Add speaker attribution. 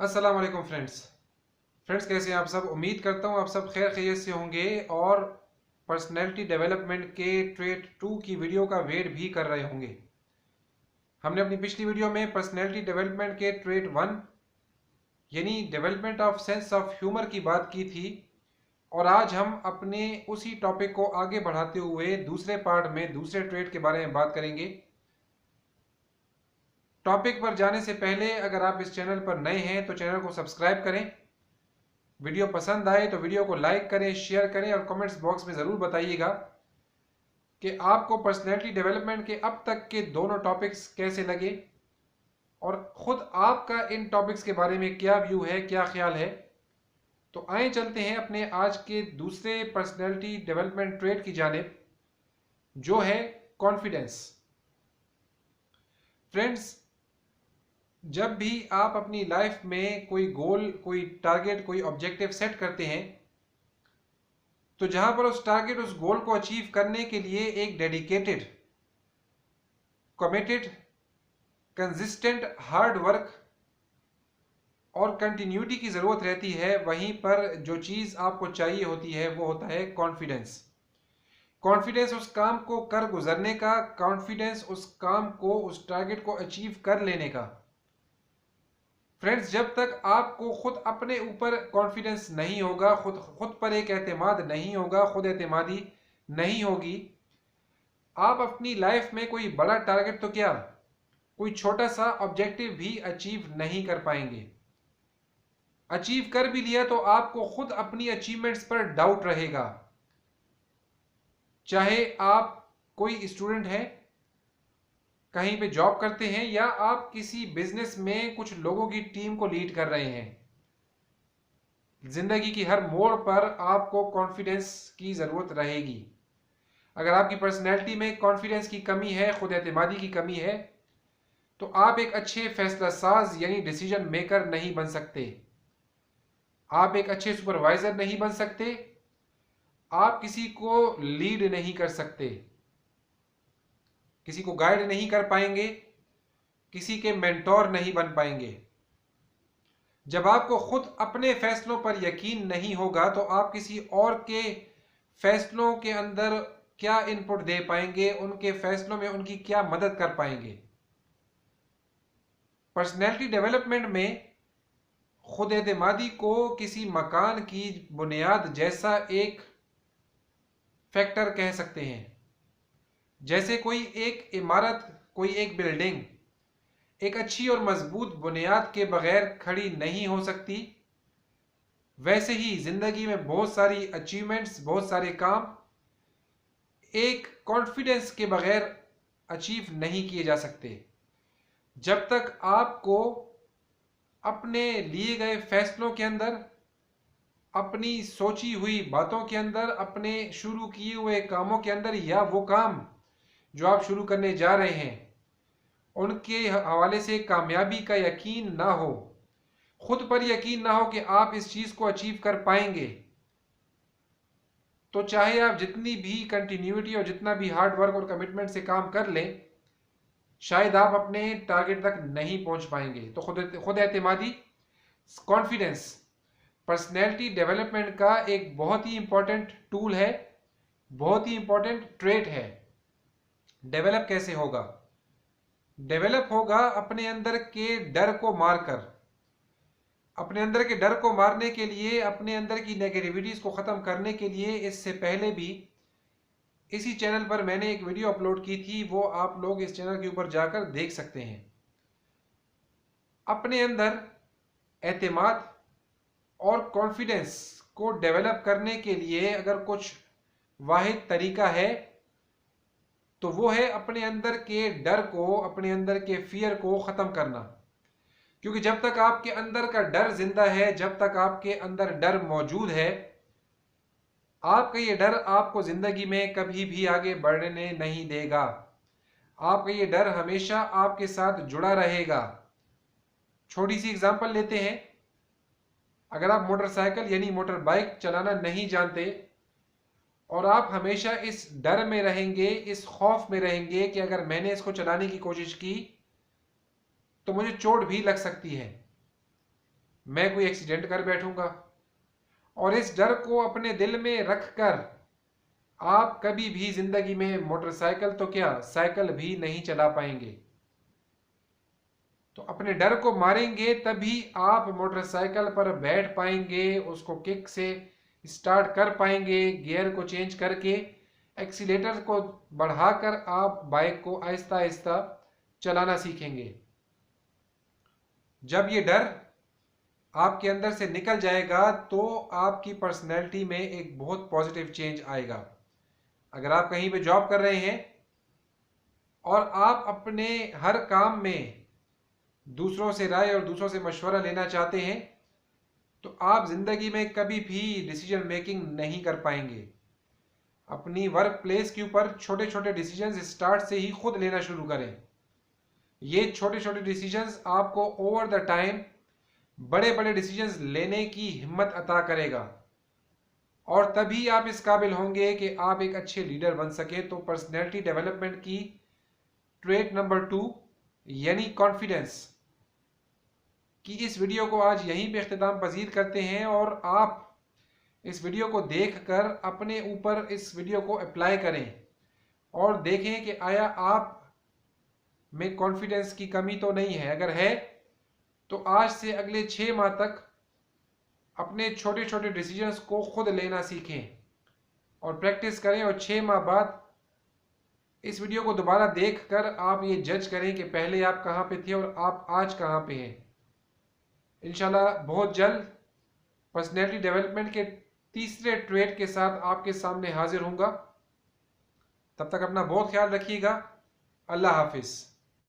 Speaker 1: अस्सलाम वालेकुम फ्रेंड्स कैसे हैं आप सब। उम्मीद करता हूँ आप सब खैर खैरियत से होंगे और पर्सनैलिटी डेवलपमेंट के ट्रेट 2 की वीडियो का वेट भी कर रहे होंगे। हमने अपनी पिछली वीडियो में पर्सनैलिटी डेवलपमेंट के ट्रेट 1 यानी development of sense of humour की बात की थी और आज हम अपने उसी टॉपिक को आगे बढ़ाते हुए दूसरे पार्ट में दूसरे ट्रेट के बारे में बात करेंगे। टॉपिक पर जाने से पहले अगर आप इस चैनल पर नए हैं तो चैनल को सब्सक्राइब करें। वीडियो पसंद आए तो वीडियो को लाइक करें, शेयर करें और कमेंट्स बॉक्स में ज़रूर बताइएगा कि आपको पर्सनैलिटी डेवलपमेंट के अब तक के दोनों टॉपिक्स कैसे लगे और ख़ुद आपका इन टॉपिक्स के बारे में क्या व्यू है, क्या ख्याल है। तो आए चलते हैं अपने आज के दूसरे पर्सनैलिटी डेवलपमेंट ट्रेट की जानिब, जो है कॉन्फिडेंस। फ्रेंड्स, जब भी आप अपनी लाइफ में कोई गोल, कोई टारगेट, कोई ऑब्जेक्टिव सेट करते हैं तो जहां पर उस टारगेट, उस गोल को अचीव करने के लिए एक dedicated, committed, consistent hard work और कंटिन्यूटी की ज़रूरत रहती है, वहीं पर जो चीज़ आपको चाहिए होती है वो होता है कॉन्फिडेंस। कॉन्फिडेंस उस काम को कर गुजरने का, कॉन्फिडेंस उस काम को, उस टारगेट को अचीव कर लेने का। फ्रेंड्स, जब तक आपको खुद अपने ऊपर कॉन्फिडेंस नहीं होगा, खुद पर एक एतमाद नहीं होगा, खुद एतमादी नहीं होगी, आप अपनी लाइफ में कोई बड़ा टारगेट तो क्या, कोई छोटा सा ऑब्जेक्टिव भी अचीव नहीं कर पाएंगे। अचीव कर भी लिया तो आपको खुद अपनी अचीवमेंट्स पर डाउट रहेगा। चाहे आप कोई स्टूडेंट हैं, कहीं पे जॉब करते हैं, या आप किसी बिजनेस में कुछ लोगों की टीम को लीड कर रहे हैं, जिंदगी की हर मोड़ पर आपको कॉन्फिडेंस की ज़रूरत रहेगी। अगर आपकी पर्सनैलिटी में कॉन्फिडेंस की कमी है, खुद एतमादी की कमी है, तो आप एक अच्छे फैसला साज यानी डिसीजन मेकर नहीं बन सकते, आप एक अच्छे सुपरवाइजर नहीं बन सकते, आप किसी को लीड नहीं कर सकते, किसी को गाइड नहीं कर पाएंगे, किसी के मेंटोर नहीं बन पाएंगे। जब आपको खुद अपने फैसलों पर यकीन नहीं होगा तो आप किसी और के फैसलों के अंदर क्या इनपुट दे पाएंगे, उनके फैसलों में उनकी क्या मदद कर पाएंगे। पर्सनैलिटी डेवलपमेंट में खुद एतमादी को किसी मकान की बुनियाद जैसा एक फैक्टर कह सकते हैं। जैसे कोई एक इमारत, कोई एक बिल्डिंग एक अच्छी और मजबूत बुनियाद के बगैर खड़ी नहीं हो सकती, वैसे ही जिंदगी में बहुत सारी अचीवमेंट्स, बहुत सारे काम एक कॉन्फिडेंस के बगैर अचीव नहीं किए जा सकते। जब तक आपको अपने लिए गए फैसलों के अंदर, अपनी सोची हुई बातों के अंदर, अपने शुरू किए हुए कामों के अंदर, या वो काम जो आप शुरू करने जा रहे हैं उनके हवाले से कामयाबी का यकीन ना हो, खुद पर यकीन ना हो कि आप इस चीज़ को अचीव कर पाएंगे, तो चाहे आप जितनी भी कंटिन्यूटी और जितना भी हार्ड वर्क और कमिटमेंट से काम कर लें, शायद आप अपने टारगेट तक नहीं पहुंच पाएंगे। तो खुद एतमादी, कॉन्फिडेंस पर्सनैलिटी डेवलपमेंट का एक बहुत ही इंपॉर्टेंट टूल है, बहुत ही इंपॉर्टेंट ट्रेट है। डेवलप कैसे होगा? डेवलप होगा अपने अंदर के डर को मारकर। अपने अंदर के डर को मारने के लिए, अपने अंदर की नेगेटिविटीज को ख़त्म करने के लिए, इससे पहले भी इसी चैनल पर मैंने एक वीडियो अपलोड की थी, वो आप लोग इस चैनल के ऊपर जाकर देख सकते हैं। अपने अंदर एतमाद और कॉन्फिडेंस को डेवलप करने के लिए अगर कुछ वाहिद तरीका है तो वो है अपने अंदर के डर को, अपने अंदर के फियर को ख़त्म करना। क्योंकि जब तक आपके अंदर का डर जिंदा है, जब तक आपके अंदर डर मौजूद है, आपका ये डर आपको ज़िंदगी में कभी भी आगे बढ़ने नहीं देगा। आपका ये डर हमेशा आपके साथ जुड़ा रहेगा। छोटी सी एग्जांपल लेते हैं। अगर आप मोटरसाइकिल यानी मोटर बाइक चलाना नहीं जानते और आप हमेशा इस डर में रहेंगे, इस खौफ में रहेंगे कि अगर मैंने इसको चलाने की कोशिश की तो मुझे चोट भी लग सकती है, मैं कोई एक्सीडेंट कर बैठूंगा। और इस डर को अपने दिल में रखकर आप कभी भी जिंदगी में मोटरसाइकिल तो क्या, साइकिल भी नहीं चला पाएंगे। तो अपने डर को मारेंगे तभी आप मोटरसाइकिल पर बैठ पाएंगे, उसको किक से स्टार्ट कर पाएंगे, गियर को चेंज करके एक्सीलेटर को बढ़ाकर आप बाइक को आहिस्ता आहिस्ता चलाना सीखेंगे। जब ये डर आपके अंदर से निकल जाएगा तो आपकी पर्सनैलिटी में एक बहुत पॉजिटिव चेंज आएगा। अगर आप कहीं पे जॉब कर रहे हैं और आप अपने हर काम में दूसरों से राय और दूसरों से मशवरा लेना चाहते हैं तो आप जिंदगी में कभी भी डिसीजन मेकिंग नहीं कर पाएंगे। अपनी वर्क प्लेस के ऊपर छोटे छोटे डिसीजंस स्टार्ट से ही खुद लेना शुरू करें। ये छोटे छोटे डिसीजंस आपको ओवर द टाइम बड़े बड़े डिसीजंस लेने की हिम्मत अता करेगा और तभी आप इस काबिल होंगे कि आप एक अच्छे लीडर बन सके। तो पर्सनैलिटी डेवलपमेंट की ट्रेट नंबर 2 यानी कॉन्फिडेंस कि इस वीडियो को आज यहीं पे इख्तिताम पजीर करते हैं और आप इस वीडियो को देखकर अपने ऊपर इस वीडियो को अप्लाई करें और देखें कि आया आप में कॉन्फिडेंस की कमी तो नहीं है। अगर है तो आज से अगले 6 माह तक अपने छोटे छोटे डिसीजंस को खुद लेना सीखें और प्रैक्टिस करें और 6 माह बाद इस वीडियो को दोबारा देखकर आप ये जज करें कि पहले आप कहाँ पे थे और आप आज कहाँ पे हैं। इंशाल्लाह बहुत जल्द पर्सनैलिटी डेवलपमेंट के तीसरे ट्रेड के साथ आपके सामने हाजिर होऊंगा। तब तक अपना बहुत ख्याल रखिएगा। अल्लाह हाफिज़।